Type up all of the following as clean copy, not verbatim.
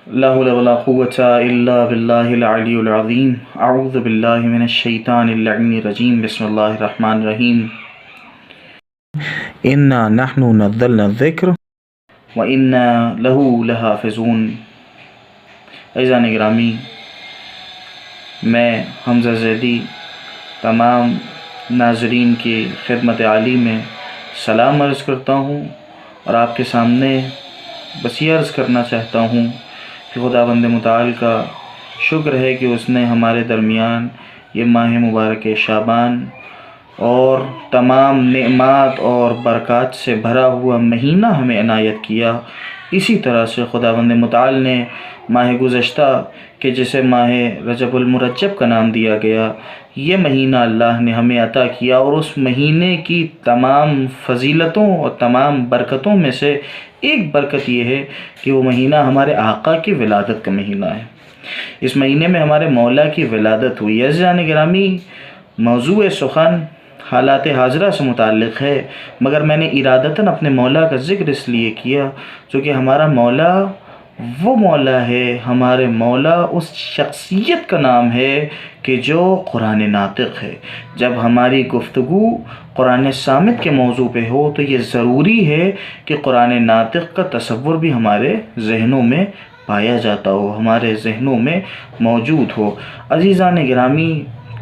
لا حول ولا قوة إلا بالله العلي العظيم أعوذ بالله من الشيطان اللعين الرجيم بسم الله الرحمن الرحيم إنا نحن نزلنا الذكر وإنا له لحافظون۔ عزیزان گرامی، میں حمزہ زیدی تمام ناظرین کی خدمت عالی میں سلام عرض کرتا ہوں اور آپ کے سامنے بس یہ عرض کرنا چاہتا ہوں کہ خداوند متعال کا شکر ہے کہ اس نے ہمارے درمیان یہ ماہ مبارک شعبان اور تمام نعمات اور برکات سے بھرا ہوا مہینہ ہمیں عنایت کیا۔ اسی طرح سے خداوند متعال نے ماہ گزشتہ کہ جسے ماہ رجب المرجب کا نام دیا گیا، یہ مہینہ اللہ نے ہمیں عطا کیا، اور اس مہینے کی تمام فضیلتوں اور تمام برکتوں میں سے ایک برکت یہ ہے کہ وہ مہینہ ہمارے آقا کی ولادت کا مہینہ ہے۔ اس مہینے میں ہمارے مولا کی ولادت ہوئی ہے۔ عزیزان گرامی، موضوع سخن حالات حاضرہ سے متعلق ہے، مگر میں نے ارادتاً اپنے مولا کا ذکر اس لیے کیا چونکہ ہمارا مولا وہ مولا ہے، ہمارے مولا اس شخصیت کا نام ہے کہ جو قرآن ناطق ہے۔ جب ہماری گفتگو قرآن صامت کے موضوع پہ ہو تو یہ ضروری ہے کہ قرآن ناطق کا تصور بھی ہمارے ذہنوں میں پایا جاتا ہو، ہمارے ذہنوں میں موجود ہو۔ عزیزان گرامی،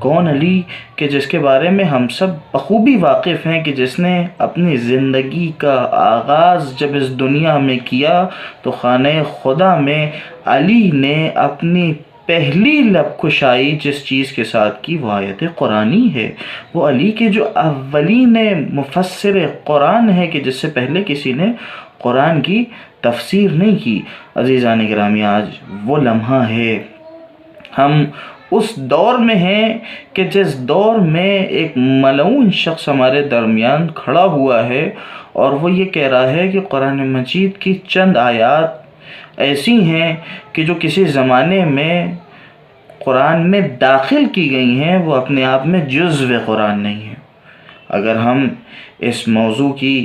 کون علی کہ جس کے بارے میں ہم سب بخوبی واقف ہیں کہ جس نے اپنی زندگی کا آغاز جب اس دنیا میں کیا تو خانہ خدا میں علی نے اپنی پہلی لب کشائی جس چیز کے ساتھ کی وہ آیت قرآنی ہے۔ وہ علی کے جو اولین مفسر قرآن ہے کہ جس سے پہلے کسی نے قرآن کی تفسیر نہیں کی۔ عزیزان گرامی، آج وہ لمحہ ہے، ہم اس دور میں ہیں کہ جس دور میں ایک ملعون شخص ہمارے درمیان کھڑا ہوا ہے اور وہ یہ کہہ رہا ہے کہ قرآن مجید کی چند آیات ایسی ہیں کہ جو کسی زمانے میں قرآن میں داخل کی گئی ہیں، وہ اپنے آپ میں جزو قرآن نہیں ہیں۔ اگر ہم اس موضوع کی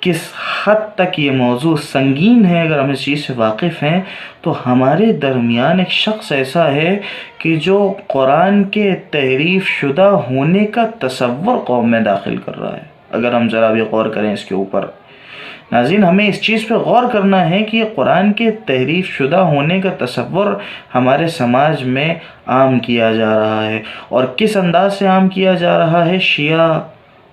کس حد تک یہ موضوع سنگین ہے، اگر ہم اس چیز سے واقف ہیں تو ہمارے درمیان ایک شخص ایسا ہے کہ جو قرآن کے تحریف شدہ ہونے کا تصور قوم میں داخل کر رہا ہے۔ اگر ہم ذرا بھی غور کریں اس کے اوپر، ناظرین، ہمیں اس چیز پہ غور کرنا ہے کہ یہ قرآن کے تحریف شدہ ہونے کا تصور ہمارے سماج میں عام کیا جا رہا ہے، اور کس انداز سے عام کیا جا رہا ہے۔ شیعہ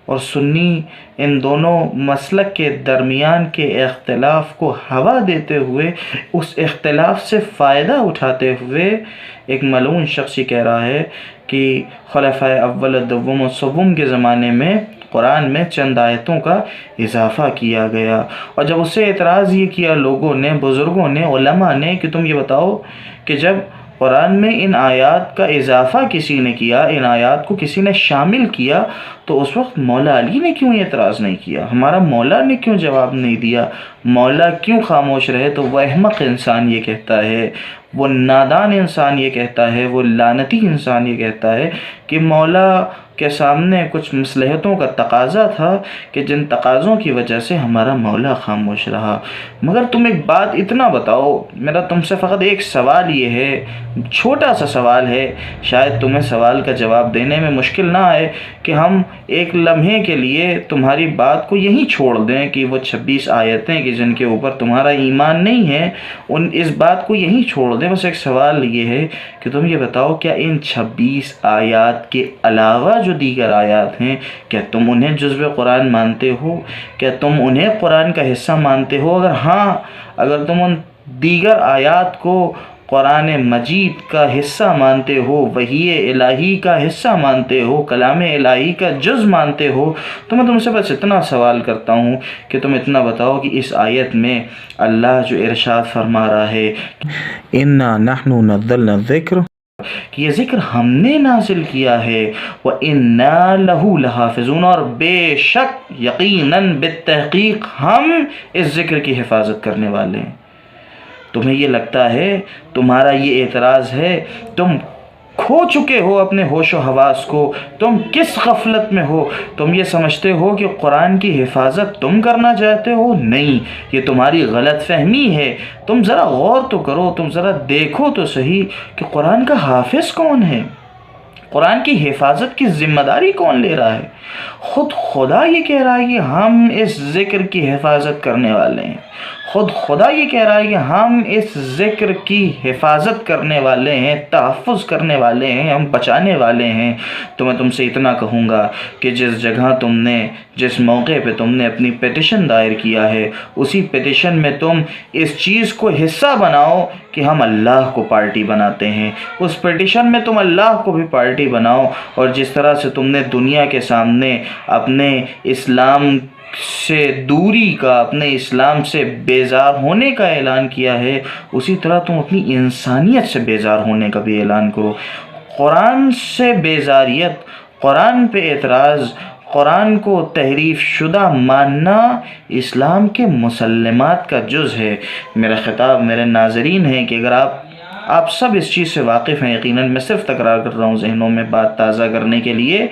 اور سنی ان دونوں مسلک کے درمیان کے اختلاف کو ہوا دیتے ہوئے، اس اختلاف سے فائدہ اٹھاتے ہوئے ایک ملعون شخص یہ کہہ رہا ہے کہ خلفائے اول دوم و سوم کے زمانے میں قرآن میں چند آیتوں کا اضافہ کیا گیا، اور جب اس سے اعتراض یہ کیا لوگوں نے، بزرگوں نے، علماء نے کہ تم یہ بتاؤ کہ جب قرآن میں ان آیات کا اضافہ کسی نے کیا، ان آیات کو کسی نے شامل کیا، تو اس وقت مولا علی نے کیوں اعتراض نہیں کیا؟ ہمارا مولا نے کیوں جواب نہیں دیا؟ مولا کیوں خاموش رہے؟ تو وہ احمق انسان یہ کہتا ہے، وہ نادان انسان یہ کہتا ہے، وہ لعنتی انسان یہ کہتا ہے کہ مولا کے سامنے کچھ مصلحتوں کا تقاضا تھا کہ جن تقاضوں کی وجہ سے ہمارا مولا خاموش رہا۔ مگر تم ایک بات اتنا بتاؤ، میرا تم سے فقط ایک سوال یہ ہے، چھوٹا سا سوال ہے، شاید تمہیں سوال کا جواب دینے میں مشکل نہ آئے کہ ہم ایک لمحے کے لیے تمہاری بات کو یہیں چھوڑ دیں کہ وہ 26 آیتیں کہ جن کے اوپر تمہارا ایمان نہیں ہے، اس بات کو یہیں چھوڑ دیں۔ بس ایک سوال یہ ہے کہ تم یہ بتاؤ، کیا ان 26 آیات کے علاوہ جو دیگر آیات ہیں، کیا تم انہیں جزو قرآن مانتے ہو؟ کیا تم انہیں قرآن کا حصہ مانتے ہو؟ اگر ہاں، اگر تم ان دیگر آیات کو قرآن مجید کا حصہ مانتے ہو، وحی الہی کا حصہ مانتے ہو، کلام الہی کا جز مانتے ہو، تو میں تم سے بس اتنا سوال کرتا ہوں کہ تم اتنا بتاؤ کہ اس آیت میں اللہ جو ارشاد فرما رہا ہے اِنَّا نَحْنُ نَزَّلْنَا الذِّكْرَ، کہ یہ ذکر ہم نے نازل کیا ہے، وَإِنَّا لَهُ لَحَافِظُونَ، اور بے شک یقیناً بالتحقیق ہم اس ذکر کی حفاظت کرنے والے ہیں۔ تمہیں یہ لگتا ہے، تمہارا یہ اعتراض ہے، تم کھو چکے ہو اپنے ہوش و حواس کو، تم کس غفلت میں ہو؟ تم یہ سمجھتے ہو کہ قرآن کی حفاظت تم کرنا چاہتے ہو؟ نہیں، یہ تمہاری غلط فہمی ہے۔ تم ذرا غور تو کرو، تم ذرا دیکھو تو صحیح کہ قرآن کا حافظ کون ہے، قرآن کی حفاظت کی ذمہ داری کون لے رہا ہے؟ خود خدا یہ کہہ رہا ہے کہ ہم اس ذکر کی حفاظت کرنے والے ہیں، خود خدا یہ کہہ رہا ہے کہ ہم اس ذکر کی حفاظت کرنے والے ہیں، تحفظ کرنے والے ہیں، ہم بچانے والے ہیں۔ تو میں تم سے اتنا کہوں گا کہ جس جگہ تم نے، جس موقع پہ تم نے اپنی پیٹیشن دائر کیا ہے، اسی پیٹیشن میں تم اس چیز کو حصہ بناؤ کہ ہم اللہ کو پارٹی بناتے ہیں۔ اس پیٹیشن میں تم اللہ کو بھی پارٹی بناؤ، اور جس طرح سے تم نے دنیا کے سامنے اپنے اسلام سے دوری کا، اپنے اسلام سے بیزار ہونے کا اعلان کیا ہے، اسی طرح تم اپنی انسانیت سے بیزار ہونے کا بھی اعلان کرو۔ قرآن سے بیزاریت، قرآن پہ اعتراض، قرآن کو تحریف شدہ ماننا اسلام کے مسلمات کا جز ہے۔ میرا خطاب میرے ناظرین ہے کہ اگر آپ سب اس چیز سے واقف ہیں، یقیناً میں صرف تکرار کر رہا ہوں ذہنوں میں بات تازہ کرنے کے لیے،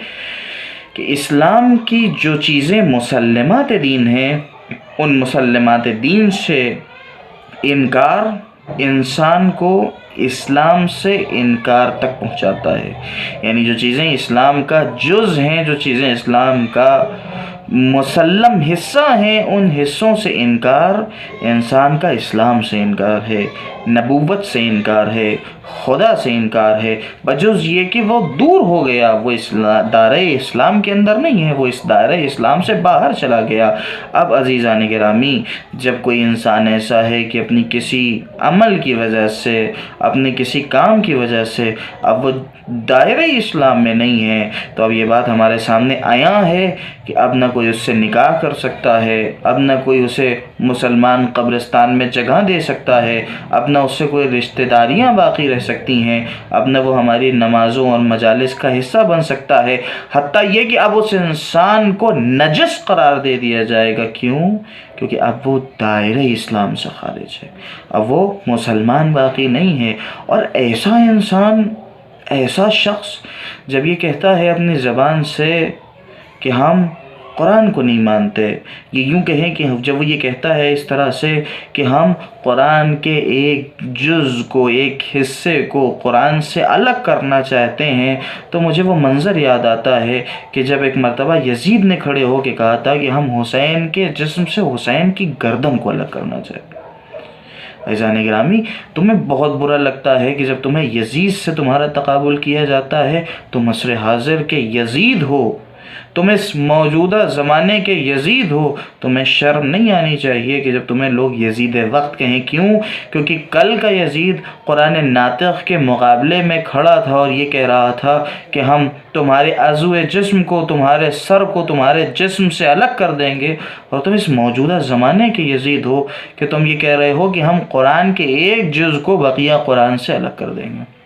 کہ اسلام کی جو چیزیں مسلمات دین ہیں، ان مسلمات دین سے انکار انسان کو اسلام سے انکار تک پہنچاتا ہے۔ یعنی جو چیزیں اسلام کا جز ہیں، جو چیزیں اسلام کا مسلم حصہ ہیں، ان حصوں سے انکار انسان کا اسلام سے انکار ہے، نبوت سے انکار ہے، خدا سے انکار ہے، بجز یہ کہ وہ دور ہو گیا، وہ دائرہ اسلام کے اندر نہیں ہے، وہ اس دائرہ اسلام سے باہر چلا گیا۔ اب عزیزان گرامی، جب کوئی انسان ایسا ہے کہ اپنی کسی عمل کی وجہ سے، اپنے کسی کام کی وجہ سے اب وہ دائرہ اسلام میں نہیں ہے، تو اب یہ بات ہمارے سامنے آیا ہے کہ اب نہ کوئی اس سے نکاح کر سکتا ہے، اب نہ کوئی اسے مسلمان قبرستان میں جگہ دے سکتا ہے، اب نہ اس سے کوئی رشتہ داریاں باقی رہ سکتی ہیں، اب نہ وہ ہماری نمازوں اور مجالس کا حصہ بن سکتا ہے، حتیٰ یہ کہ اب اس انسان کو نجس قرار دے دیا جائے گا۔ کیوں؟ کیونکہ اب وہ دائرہ اسلام سے خارج ہے، اب وہ مسلمان باقی نہیں ہے۔ اور ایسا انسان، ایسا شخص جب یہ کہتا ہے اپنی زبان سے کہ ہم قرآن کو نہیں مانتے، یہ یوں کہیں کہ جب وہ یہ کہتا ہے اس طرح سے کہ ہم قرآن کے ایک جز کو، ایک حصے کو قرآن سے الگ کرنا چاہتے ہیں، تو مجھے وہ منظر یاد آتا ہے کہ جب ایک مرتبہ یزید نے کھڑے ہو کے کہا تھا کہ ہم حسین کے جسم سے حسین کی گردن کو الگ کرنا چاہتے ہیں۔ عزیزان گرامی، تمہیں بہت برا لگتا ہے کہ جب تمہیں یزید سے تمہارا تقابل کیا جاتا ہے، تم عصر حاضر کے یزید ہو، تم اس موجودہ زمانے کے یزید ہو، تمہیں شرم نہیں آنی چاہیے کہ جب تمہیں لوگ یزید وقت کہیں۔ کیوں؟ کیونکہ کل کا یزید قرآن ناطق کے مقابلے میں کھڑا تھا اور یہ کہہ رہا تھا کہ ہم تمہارے عضو جسم کو، تمہارے سر کو تمہارے جسم سے الگ کر دیں گے، اور تم اس موجودہ زمانے کے یزید ہو کہ تم یہ کہہ رہے ہو کہ ہم قرآن کے ایک جز کو بقیہ قرآن سے الگ کر دیں گے۔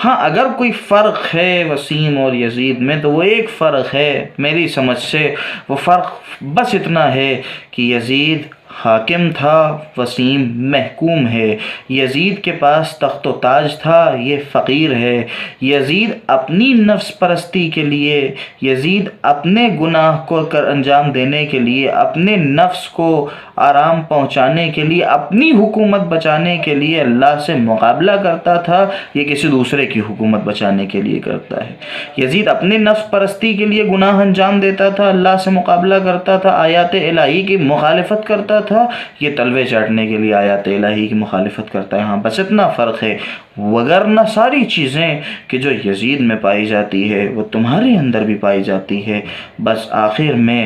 ہاں، اگر کوئی فرق ہے وسیم اور یزید میں تو وہ ایک فرق ہے میری سمجھ سے، وہ فرق بس اتنا ہے کہ یزید حاکم تھا، وسیم محکوم ہے۔ یزید کے پاس تخت و تاج تھا، یہ فقیر ہے۔ یزید اپنی نفس پرستی کے لیے، یزید اپنے گناہ کو انجام دینے کے لیے، اپنے نفس کو آرام پہنچانے کے لیے، اپنی حکومت بچانے کے لیے اللہ سے مقابلہ کرتا تھا، یہ کسی دوسرے کی حکومت بچانے کے لیے کرتا ہے۔ یزید اپنے نفس پرستی کے لیے گناہ انجام دیتا تھا، اللہ سے مقابلہ کرتا تھا، آیات الہی کی مخالفت کرتا تھا، یہ تلوے چاٹنے کے لیے آیات الہی کی مخالفت کرتا ہے۔ ہاں، بس اتنا فرق ہے، وگرنہ ساری چیزیں کہ جو یزید میں پائی جاتی ہے وہ تمہارے اندر بھی پائی جاتی ہے۔ بس آخر میں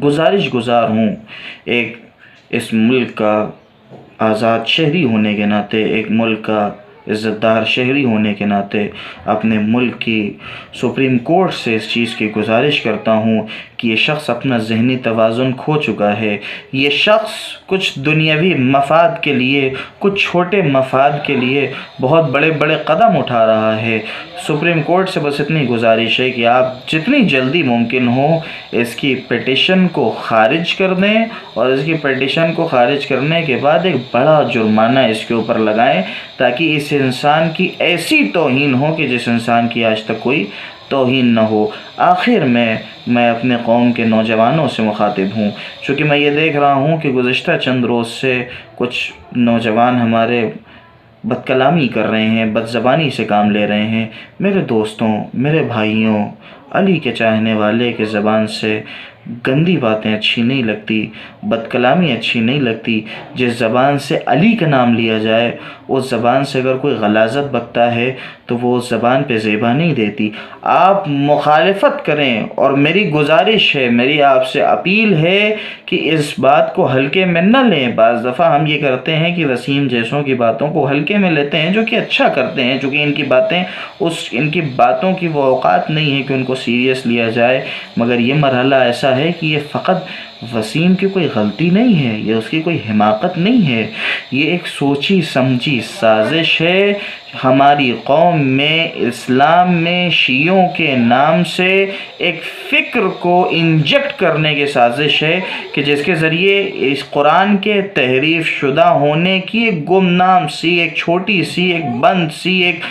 گزارش گزار ہوں، ایک اس ملک کا آزاد شہری ہونے کے ناطے، ایک ملک کا عزت دار شہری ہونے کے ناطے، اپنے ملک کی سپریم کورٹ سے اس چیز کی گزارش کرتا ہوں کہ یہ شخص اپنا ذہنی توازن کھو چکا ہے۔ یہ شخص کچھ دنیاوی مفاد کے لیے، کچھ چھوٹے مفاد کے لیے بہت بڑے بڑے قدم اٹھا رہا ہے۔ سپریم کورٹ سے بس اتنی گزارش ہے کہ آپ جتنی جلدی ممکن ہو اس کی پیٹیشن کو خارج کر دیں، اور اس کی پیٹیشن کو خارج کرنے کے بعد ایک بڑا جرمانہ اس کے اوپر لگائیں، تاکہ اس انسان کی ایسی توہین ہو کہ جس انسان کی آج تک کوئی توہین نہ ہو۔ آخر میں اپنے قوم کے نوجوانوں سے مخاطب ہوں، چونکہ میں یہ دیکھ رہا ہوں کہ گزشتہ چند روز سے کچھ نوجوان ہمارے بد کلامی کر رہے ہیں، بد زبانی سے کام لے رہے ہیں۔ میرے دوستوں، میرے بھائیوں، علی کے چاہنے والے کے زبان سے گندی باتیں اچھی نہیں لگتی، بد کلامی اچھی نہیں لگتی۔ جس زبان سے علی کا نام لیا جائے، اس زبان سے اگر کوئی غلاظت بکتا ہے تو وہ اس زبان پہ زیبا نہیں دیتی۔ آپ مخالفت کریں، اور میری گزارش ہے، میری آپ سے اپیل ہے کہ اس بات کو ہلکے میں نہ لیں۔ بعض دفعہ ہم یہ کرتے ہیں کہ وسیم جیسوں کی باتوں کو ہلکے میں لیتے ہیں، جو کہ اچھا کرتے ہیں، چونکہ ان کی باتوں کی وہ اوقات نہیں ہے کہ ان کو سیریس لیا جائے، مگر یہ مرحلہ ایسا ہے کہ یہ فقط وسیم کی کوئی غلطی نہیں ہے، یہ اس کی کوئی حماقت نہیں ہے، یہ ایک سوچی سمجھی سازش ہے۔ ہماری قوم میں، اسلام میں شیعوں کے نام سے ایک فکر کو انجیکٹ کرنے کی سازش ہے کہ جس کے ذریعے اس قرآن کے تحریف شدہ ہونے کی ایک گمنام سی، ایک چھوٹی سی، ایک بند سی، ایک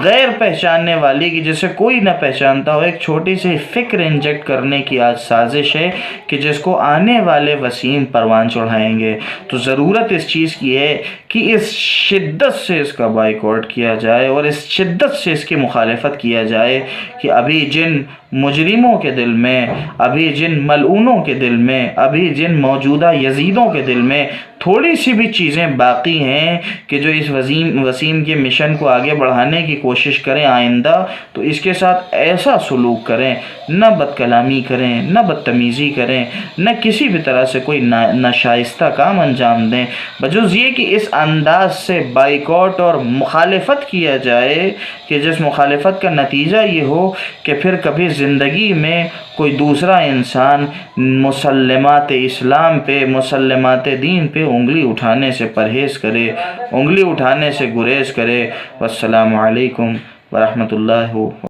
غیر پہچاننے والی کی جسے کوئی نہ پہچانتا ہو، ایک چھوٹی سی فکر انجیکٹ کرنے کی آج سازش ہے کہ جس کو آنے والے وسیم پروان چڑھائیں گے۔ تو ضرورت اس چیز کی ہے کہ اس شدت سے اس کا بائیکاٹ کیا جائے اور اس شدت سے اس کی مخالفت کیا جائے کہ ابھی جن مجرموں کے دل میں، ابھی جن ملعونوں کے دل میں، ابھی جن موجودہ یزیدوں کے دل میں تھوڑی سی بھی چیزیں باقی ہیں کہ جو اس وسیم کے مشن کو آگے بڑھانے کی کوشش کریں آئندہ، تو اس کے ساتھ ایسا سلوک کریں، نہ بد کلامی کریں، نہ بدتمیزی کریں، نہ کسی بھی طرح سے کوئی ناشائستہ کام انجام دیں، بجز یہ کہ اس انداز سے بائیکاٹ اور مخالفت کیا جائے کہ جس مخالفت کا نتیجہ یہ ہو کہ پھر کبھی زندگی میں کوئی دوسرا انسان مسلمات اسلام پہ، مسلمات دین پہ انگلی اٹھانے سے پرہیز کرے، انگلی اٹھانے سے گریز کرے۔ والسلام علیکم ورحمۃ اللہ